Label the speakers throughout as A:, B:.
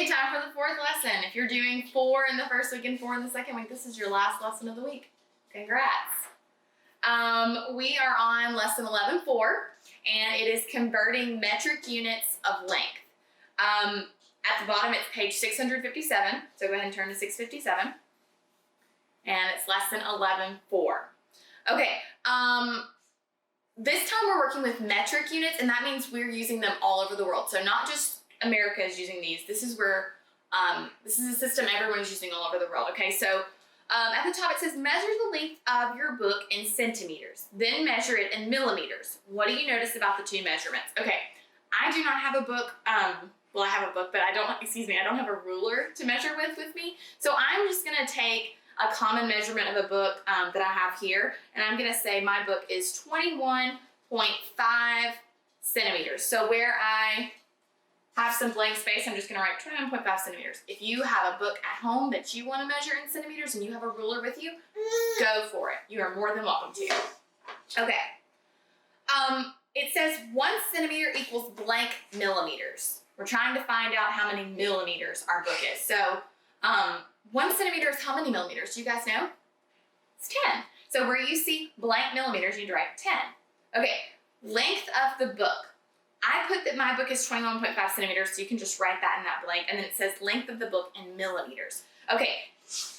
A: Okay, time for the fourth lesson. If you're doing 4 in the first week and 4 in the second week, this is your last lesson of the week. Congrats. We are on lesson 11.4, and it is converting metric units of length. At the bottom, it's page 657, so go ahead and turn to 657, and it's lesson 11.4. Okay, this time we're working with metric units, and that means we're using them all over the world. So not just America is using these. This is where, this is a system everyone is using all over the world. Okay, so at the top it says measure the length of your book in centimeters, then measure it in millimeters. What do you notice about the two measurements? Okay, I do not have a book, well, I have a book, but I don't have a ruler to measure with me. So I'm just gonna take a common measurement of a book that I have here, and I'm gonna say my book is 21.5 centimeters. So where I have some blank space, I'm just gonna write 21.5 centimeters. If you have a book at home that you wanna measure in centimeters and you have a ruler with you, go for it. You are more than welcome to. Okay, it says 1 centimeter equals blank millimeters. We're trying to find out how many millimeters our book is. So 1 centimeter is how many millimeters? Do you guys know? It's 10. So where you see blank millimeters, you need to write 10. Okay, length of the book. I put that my book is 21.5 centimeters, so you can just write that in that blank, and then it says length of the book in millimeters. Okay,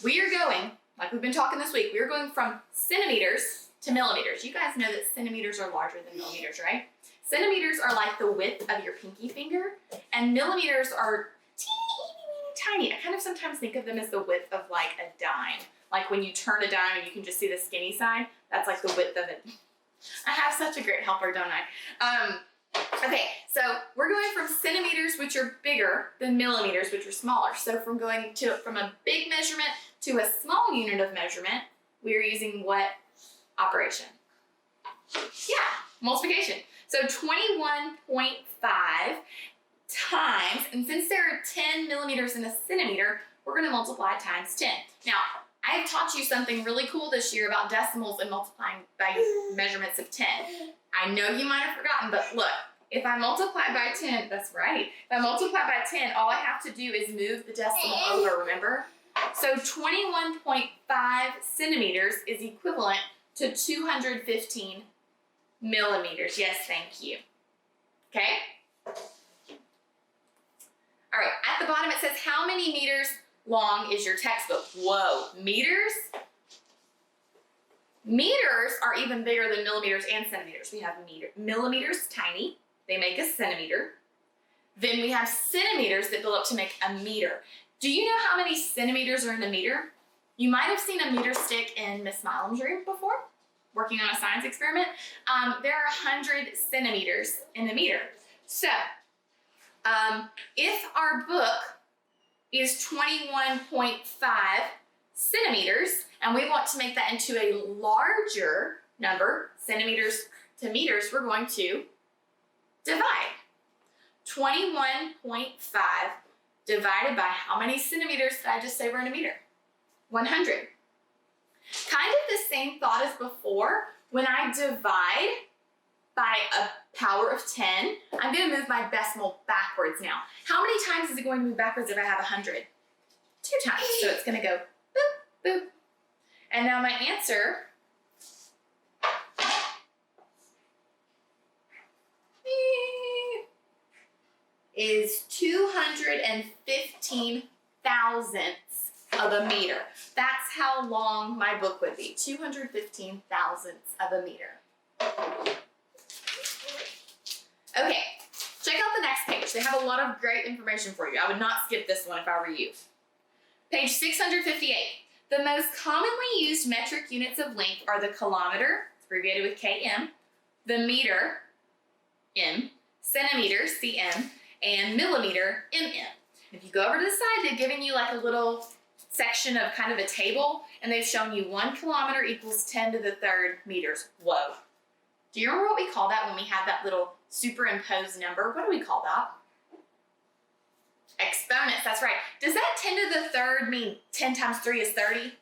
A: we are going, like we've been talking this week, we're going from centimeters to millimeters. You guys know that centimeters are larger than millimeters, right? Centimeters are like the width of your pinky finger, and millimeters are teeny, tiny. I kind of sometimes think of them as the width of like a dime. Like when you turn a dime and you can just see the skinny side, that's like the width of it. I have such a great helper, don't I? Okay, so we're going from centimeters, which are bigger, than millimeters, which are smaller. So from going from a big measurement to a small unit of measurement, we're using what operation? Yeah, multiplication. So 21.5 times, and since there are 10 millimeters in a centimeter, we're going to multiply times 10. Now, I have taught you something really cool this year about decimals and multiplying by measurements of 10. I know you might have forgotten, but look, if I multiply by 10, that's right. If I multiply by 10, all I have to do is move the decimal over, remember? So 21.5 centimeters is equivalent to 215 millimeters. Yes, thank you. Okay? All right, at the bottom it says how many meters long is your textbook? Whoa, meters? Meters are even bigger than millimeters and centimeters. We have millimeters, tiny, they make a centimeter. Then we have centimeters that build up to make a meter. Do you know how many centimeters are in a meter? You might have seen a meter stick in Miss Milam's room before, working on a science experiment. There are 100 centimeters in a meter. So, if our book is 21.5 centimeters, and we want to make that into a larger number, centimeters to meters, we're going to divide. 21.5 divided by how many centimeters did I just say were in a meter? 100. Kind of the same thought as before. When I divide by a power of 10, I'm going to move my decimal backwards now. How many times is it going to move backwards if I have 100? 2 times. So it's going to go boop, boop. And now my answer is 215 thousandths of a meter. That's how long my book would be, 215 thousandths of a meter. Okay, check out the next page. They have a lot of great information for you. I would not skip this one if I were you. Page 658. The most commonly used metric units of length are the kilometer, it's abbreviated with km, the meter, m, centimeter, cm, and millimeter, mm. If you go over to the side, they've given you like a little section of kind of a table, and they've shown you 1 kilometer equals 10 to the 3rd meters. Whoa. Do you remember what we call that when we have that little superimposed number? What do we call that? Exponents, that's right. Does that 10 to the 3rd mean 10 times 3 is 30?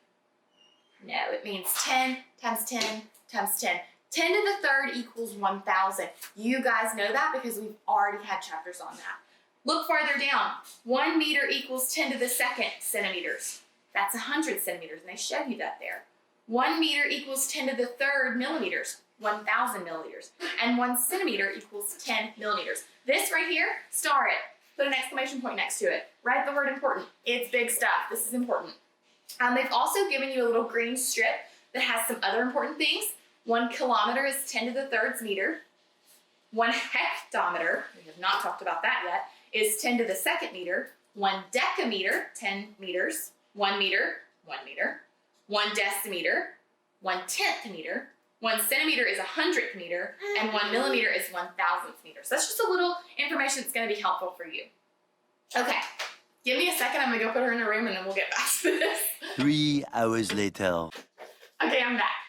A: No, it means 10 times 10 times 10. 10 to the 3rd equals 1,000. You guys know that because we've already had chapters on that. Look farther down. 1 meter equals 10 to the second centimeters. That's 100 centimeters, and they show you that there. 1 meter equals 10 to the third millimeters, 1,000 milliliters. And 1 centimeter equals 10 millimeters. This right here, star it. Put an exclamation point next to it. Write the word important. It's big stuff. This is important. They've also given you a little green strip that has some other important things. 1 kilometer is 10 to the third meter. 1 hectometer, we have not talked about that yet, is 10 to the second meter. 1 decameter, 10 meters. 1 meter, 1 meter. 1 decimeter, 1/10 meter. 1 centimeter is 100th meter, and 1 millimeter is 1,000th meter. So that's just a little information that's going to be helpful for you. Okay, give me a second. I'm going to go put her in a room, and then we'll get back to this.
B: 3 hours later.
A: Okay, I'm back.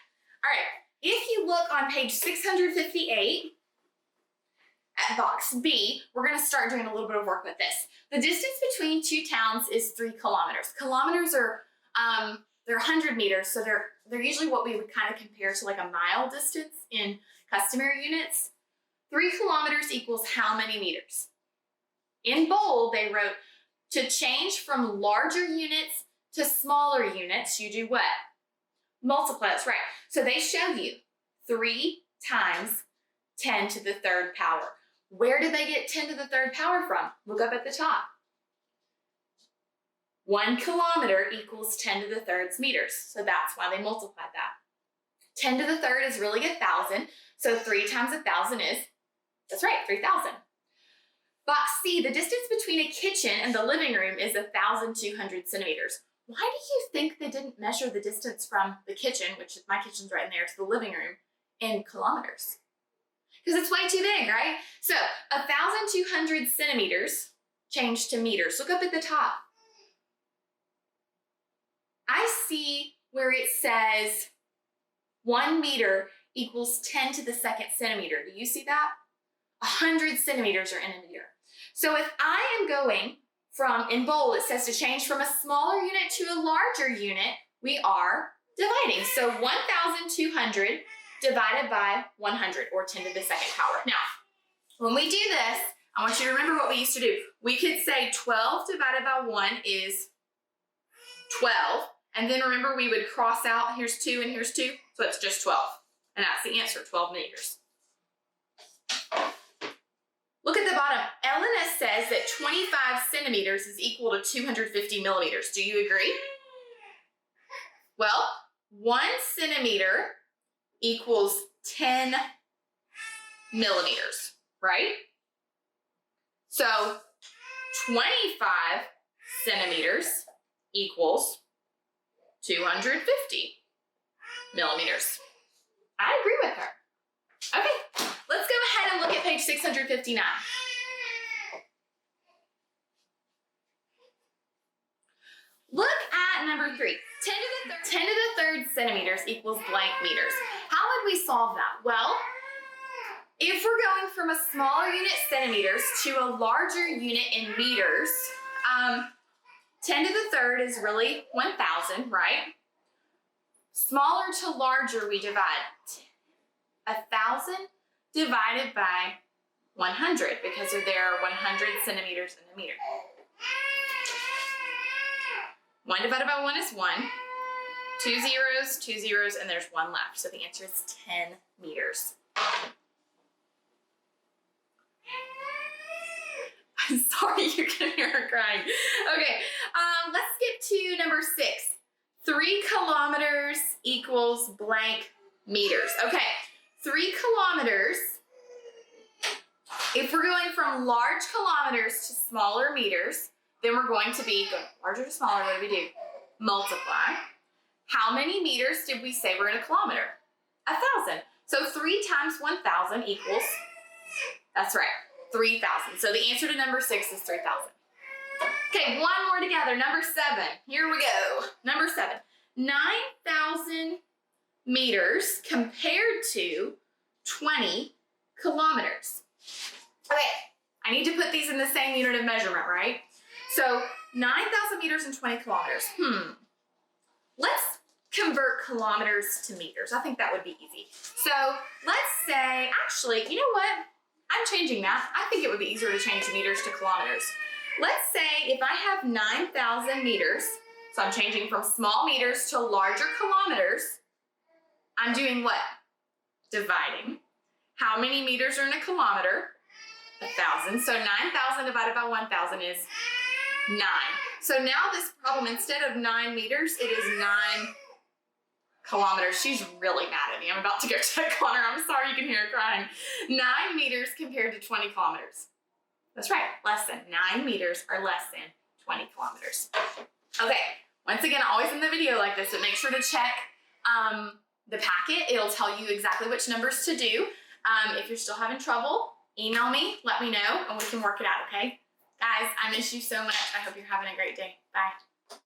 A: All right, if you look on page 658 at box B, we're going to start doing a little bit of work with this. The distance between 2 towns is 3 kilometers. Kilometers are they're 100 meters, so they're usually what we would kind of compare to like a mile distance in customary units. 3 kilometers equals how many meters? In bold, they wrote, to change from larger units to smaller units, you do what? Multiply, that's right. So they show you 3 times 10 to the third power. Where did they get 10 to the third power from? Look up at the top. 1 kilometer equals 10 to the third meters. So that's why they multiplied that. 10 to the third is really 1,000. So 3 times 1,000 is, that's right, 3,000. Box C, the distance between a kitchen and the living room is 1,200 centimeters. Why do you think they didn't measure the distance from the kitchen, which my kitchen's right in there, to the living room in kilometers? Because it's way too big, right? So 1,200 centimeters changed to meters. Look up at the top. I see where it says 1 meter equals 10 to the second centimeter. Do you see that? 100 centimeters are in a meter. So if I am going from, in bold, it says to change from a smaller unit to a larger unit, we are dividing. So 1,200 divided by 100, or 10 to the second power. Now, when we do this, I want you to remember what we used to do. We could say 12 divided by 1 is 12. And then remember, we would cross out, here's 2 and here's 2, so it's just 12. And that's the answer, 12 meters. Look at the bottom. LNS says that 25 centimeters is equal to 250 millimeters. Do you agree? Well, 1 centimeter equals 10 millimeters, right? So 25 centimeters equals 250 millimeters. I agree with her. Okay, let's go ahead and look at page 659. Look at number 3. 10 to the third centimeters equals blank meters. How would we solve that? Well, if we're going from a smaller unit, centimeters, to a larger unit in meters, 10 to the third is really 1,000, right? Smaller to larger, we divide 1,000 divided by 100, because there are 100 centimeters in a meter. 1 divided by 1 is 1. 2 zeros, 2 zeros, and there's 1 left. So the answer is 10 meters. I'm sorry, you can hear her crying. Okay, let's skip to number 6. 3 kilometers equals blank meters. Okay, 3 kilometers, if we're going from large kilometers to smaller meters, then we're going to be going larger to smaller. What do we do? Multiply. How many meters did we say were in a kilometer? 1,000. So 3 times 1,000 equals, that's right, 3,000. So the answer to number 6 is 3,000. Okay, one more together. Number 7. Here we go. Number 7. 9,000 meters compared to 20 kilometers. Okay, I need to put these in the same unit of measurement, right? So 9,000 meters and 20 kilometers. Let's convert kilometers to meters. I think that would be easy. So let's say, actually, you know what? I'm changing that. I think it would be easier to change meters to kilometers. Let's say if I have 9,000 meters, so I'm changing from small meters to larger kilometers, I'm doing what? Dividing. How many meters are in a kilometer? 1,000. So 9,000 divided by 1,000 is 9. So now this problem, instead of 9 meters, it is 9 kilometers. She's really mad at me. I'm about to go check on her. I'm sorry, you can hear her crying. 9 meters compared to 20 kilometers. That's right, less than. 9 meters are less than 20 kilometers. Okay, once again, always in the video like this, but make sure to check the packet. It'll tell you exactly which numbers to do. If you're still having trouble, email me, let me know, and we can work it out, okay? Guys, I miss you so much. I hope you're having a great day. Bye.